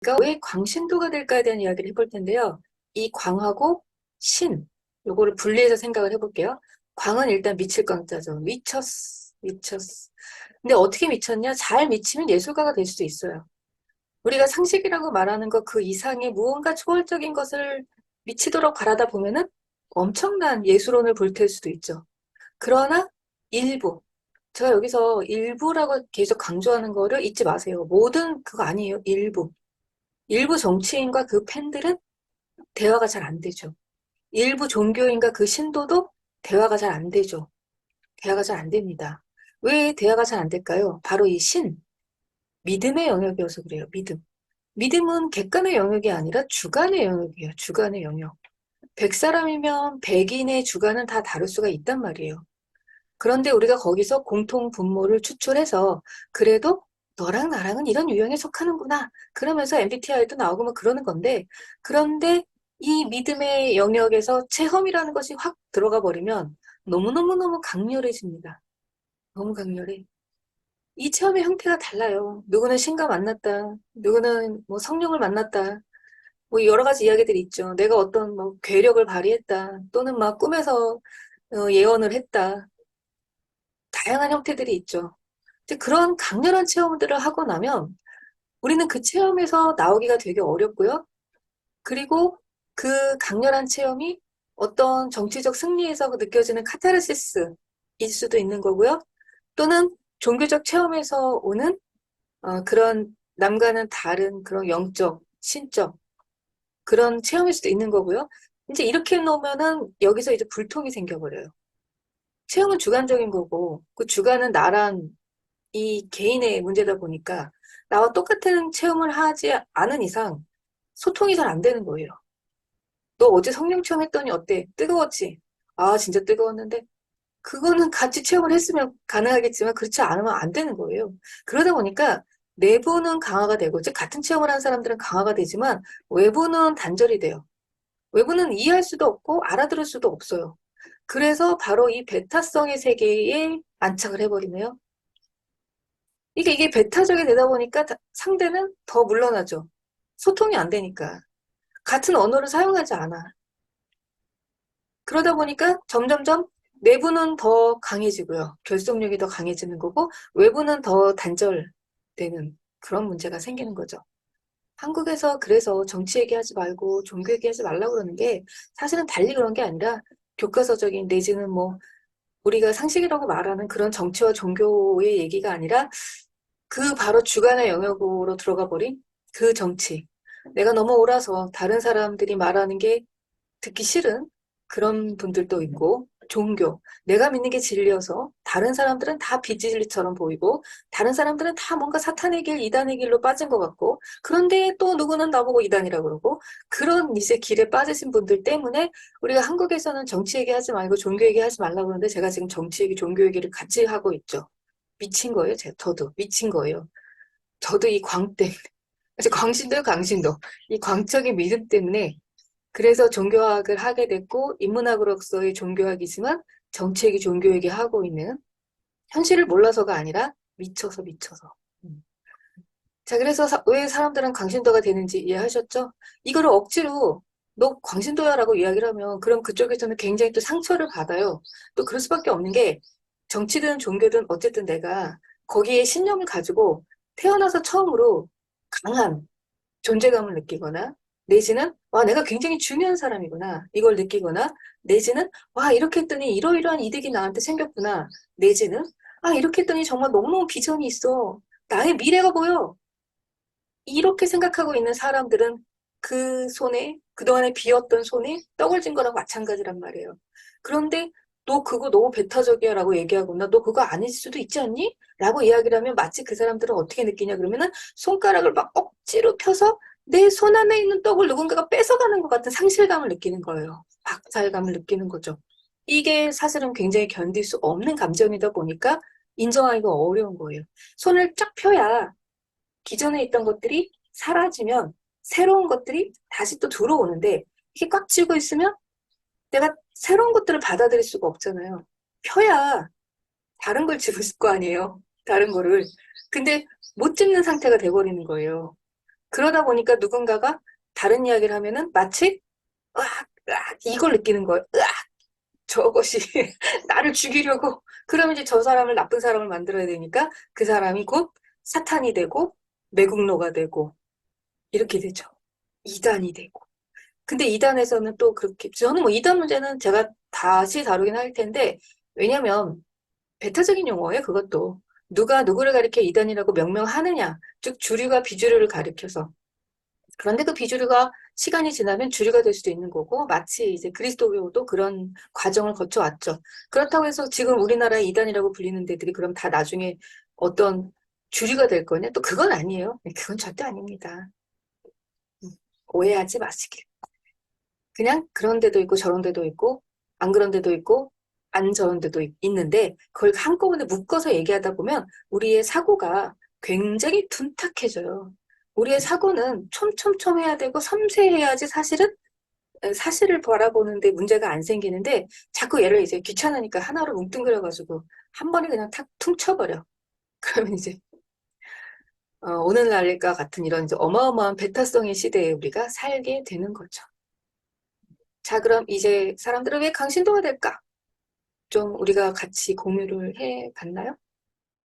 그러니까 왜 광신도가 될까에 대한 이야기를 해볼 텐데요. 이 광하고 신, 요거를 분리해서 생각을 해볼게요. 광은 일단 미칠 광자죠. 미쳤어, 미쳤어. 근데 어떻게 미쳤냐? 잘 미치면 예술가가 될 수도 있어요. 우리가 상식이라고 말하는 것 그 이상의 무언가 초월적인 것을 미치도록 바라다 보면은 엄청난 예술혼을 불태울 수도 있죠. 그러나 일부, 제가 여기서 일부라고 계속 강조하는 거를 잊지 마세요. 모든 그거 아니에요. 일부. 일부 정치인과 그 팬들은 대화가 잘 안 되죠. 일부 종교인과 그 신도도 대화가 잘 안 되죠. 대화가 잘 안 됩니다. 왜 대화가 잘 안 될까요? 바로 이 신, 믿음의 영역이어서 그래요. 믿음. 믿음은 객관의 영역이 아니라 주관의 영역이에요. 주관의 영역. 100사람이면 100인의 주관은 다 다를 수가 있단 말이에요. 그런데 우리가 거기서 공통 분모를 추출해서 그래도 너랑 나랑은 이런 유형에 속하는구나. 그러면서 MBTI도 나오고 뭐 그러는 건데, 그런데 이 믿음의 영역에서 체험이라는 것이 확 들어가 버리면 너무너무너무 강렬해집니다. 너무 강렬해. 이 체험의 형태가 달라요. 누구는 신과 만났다. 누구는 뭐 성령을 만났다. 뭐 여러 가지 이야기들이 있죠. 내가 어떤 뭐 괴력을 발휘했다. 또는 막 꿈에서 예언을 했다. 다양한 형태들이 있죠. 근데 그런 강렬한 체험들을 하고 나면 우리는 그 체험에서 나오기가 되게 어렵고요. 그리고 그 강렬한 체험이 어떤 정치적 승리에서 느껴지는 카타르시스일 수도 있는 거고요. 또는 종교적 체험에서 오는 그런 남과는 다른 그런 영적, 신적 그런 체험일 수도 있는 거고요. 이제 이렇게 놓으면은 여기서 이제 불통이 생겨버려요. 체험은 주관적인 거고 그 주관은 나랑 이 개인의 문제다 보니까 나와 똑같은 체험을 하지 않은 이상 소통이 잘 안 되는 거예요. 너 어제 성령 체험 했더니 어때? 뜨거웠지? 아, 진짜 뜨거웠는데? 그거는 같이 체험을 했으면 가능하겠지만 그렇지 않으면 안 되는 거예요. 그러다 보니까 내부는 강화가 되고, 즉 같은 체험을 한 사람들은 강화가 되지만 외부는 단절이 돼요. 외부는 이해할 수도 없고 알아들을 수도 없어요. 그래서 바로 이 배타성의 세계에 안착을 해버리네요. 이게 배타적이 되다 보니까 상대는 더 물러나죠. 소통이 안 되니까. 같은 언어를 사용하지 않아. 그러다 보니까 점점점 내부는 더 강해지고요. 결속력이 더 강해지는 거고 외부는 더 단절되는 그런 문제가 생기는 거죠. 한국에서 그래서 정치 얘기하지 말고 종교 얘기하지 말라고 그러는 게 사실은 달리 그런 게 아니라 교과서적인 내지는 뭐 우리가 상식이라고 말하는 그런 정치와 종교의 얘기가 아니라 그 바로 주관의 영역으로 들어가 버린 그 정치. 내가 너무 옳아서 다른 사람들이 말하는 게 듣기 싫은 그런 분들도 있고, 종교. 내가 믿는 게 진리여서 다른 사람들은 다 비진리처럼 보이고, 다른 사람들은 다 뭔가 사탄의 길, 이단의 길로 빠진 것 같고, 그런데 또 누구는 나보고 이단이라고 그러고, 그런 이제 길에 빠지신 분들 때문에 우리가 한국에서는 정치 얘기하지 말고 종교 얘기하지 말라고 그러는데 제가 지금 정치 얘기, 종교 얘기를 같이 하고 있죠. 미친 거예요, 저도. 미친 거예요. 저도 이 광 때문에. 광신도요, 광신도. 이 광적인 믿음 때문에 그래서 종교학을 하게 됐고 인문학으로서의 종교학이지만 정책이 종교에게 하고 있는 현실을 몰라서가 아니라 미쳐서 미쳐서. 음. 자, 그래서 왜 사람들은 광신도가 되는지 이해하셨죠? 이거를 억지로 너 광신도야라고 이야기를 하면 그럼 그쪽에서는 굉장히 또 상처를 받아요. 또 그럴 수밖에 없는 게 정치든 종교든 어쨌든 내가 거기에 신념을 가지고 태어나서 처음으로 강한 존재감을 느끼거나 내지는 와 내가 굉장히 중요한 사람이구나 이걸 느끼거나 내지는 와 이렇게 했더니 이러이러한 이득이 나한테 생겼구나 내지는 아 이렇게 했더니 정말 너무너무 비전이 있어 나의 미래가 보여 이렇게 생각하고 있는 사람들은 그 손에 그동안에 비었던 손에 떡을 진 거랑 마찬가지란 말이에요. 그런데 너 그거 너무 배타적이야 라고 얘기하거나 너 그거 아닐 수도 있지 않니? 라고 이야기를 하면 마치 그 사람들은 어떻게 느끼냐 그러면은 손가락을 막 억지로 펴서 내 손 안에 있는 떡을 누군가가 뺏어가는 것 같은 상실감을 느끼는 거예요. 박탈감을 느끼는 거죠. 이게 사실은 굉장히 견딜 수 없는 감정이다 보니까 인정하기가 어려운 거예요. 손을 쫙 펴야 기존에 있던 것들이 사라지면 새로운 것들이 다시 또 들어오는데 이게 꽉 쥐고 있으면 내가 새로운 것들을 받아들일 수가 없잖아요. 펴야 다른 걸 집을 거 아니에요. 다른 거를. 근데 못 집는 상태가 돼버리는 거예요. 그러다 보니까 누군가가 다른 이야기를 하면은 마치 으악, 으악, 이걸 느끼는 거예요. 으악, 저것이 나를 죽이려고. 그러면 이제 저 사람을 나쁜 사람을 만들어야 되니까 그 사람이 곧 사탄이 되고 매국노가 되고 이렇게 되죠. 이단이 되고. 근데 이단에서는 또 그렇게 저는 뭐 이단 문제는 제가 다시 다루긴 할 텐데 왜냐면 배타적인 용어예요, 그것도. 누가 누구를 가리켜 이단이라고 명명하느냐. 즉 주류가 비주류를 가리켜서. 그런데 그 비주류가 시간이 지나면 주류가 될 수도 있는 거고 마치 이제 그리스도교도 그런 과정을 거쳐왔죠. 그렇다고 해서 지금 우리나라의 이단이라고 불리는 데들이 그럼 다 나중에 어떤 주류가 될 거냐? 또 그건 아니에요. 네, 그건 절대 아닙니다. 오해하지 마시길. 그냥 그런 데도 있고 저런 데도 있고 안 그런 데도 있고 안 저런 데도 있는데 그걸 한꺼번에 묶어서 얘기하다 보면 우리의 사고가 굉장히 둔탁해져요. 우리의 사고는 촘촘촘해야 되고 섬세해야지 사실을 바라보는데 문제가 안 생기는데 자꾸 얘를 이제 귀찮으니까 하나로 뭉뚱그려가지고 한 번에 그냥 탁 퉁쳐버려. 그러면 이제 오늘날과 같은 이런 이제 어마어마한 배타성의 시대에 우리가 살게 되는 거죠. 자, 그럼 이제 사람들은 왜 강신도가 될까? 좀 우리가 같이 공유를 해 봤나요?